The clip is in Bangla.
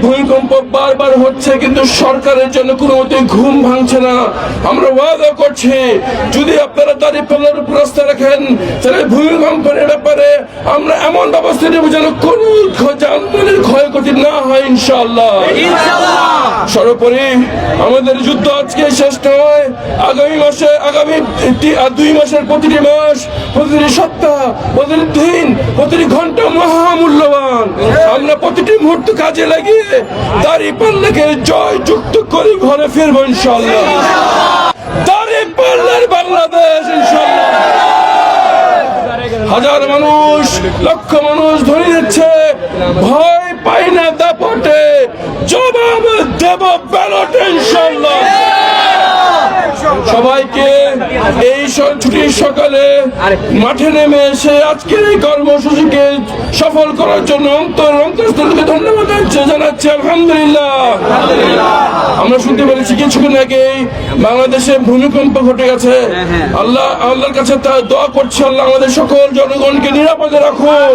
ভূমিকম্প বারবার হচ্ছে কিন্তু সরকারের জন্য কোনো মতে ঘুম ভাঙছে না। আমরা ওয়াদা করছি যদি আপনারা দাঁড়িপাল্লার উপর রাস্তা রাখেন তাহলে ভূমিকম্পের ব্যাপারে আমরা এমন ব্যবস্থা নেব যেন কোনো যানবাহনের ক্ষয়ক্ষতি না হয় ইনশাআল্লাহ। সর্বোপরি আমাদের যুদ্ধ আজকে শেষ নয়, আগামী 2 মাসের প্রতিটি মাস, প্রতিটি সপ্তাহ, প্রতিটি দিন, প্রতিটি ঘন্টা মহামূল্যবান। আমরা প্রতিটি মুহূর্ত কাজে লাগিয়ে দাঁড়িপাল্লাকে জয় যুক্ত করে ঘরে ফিরবো ইনশাআল্লাহ। দাঁড়িপাল্লার বাংলাদেশ ইনশাআল্লাহ। হাজার মানুষ, লক্ষ মানুষ ধরে দিচ্ছে, ভয় পাই না দাপটে, জবাব দেব ব্যালটে ইনশাআল্লাহ। সবাইকে এই ছুটির সকালে মাঠে নেমে এসে আজকের এই কর্মসূচিকে সফল করার জন্য অন্তরস্থলকে ধন্যবাদ জানাচ্ছি। আলহামদুলিল্লাহ। আমরা শুনতে পেরেছি কিছুক্ষণ আগেই বাংলাদেশে ভূমিকম্প ঘটে গেছে। আল্লাহর কাছে তা দোয়া করছি, আল্লাহ আমাদের সকল জনগণকে নিরাপদে রাখুন।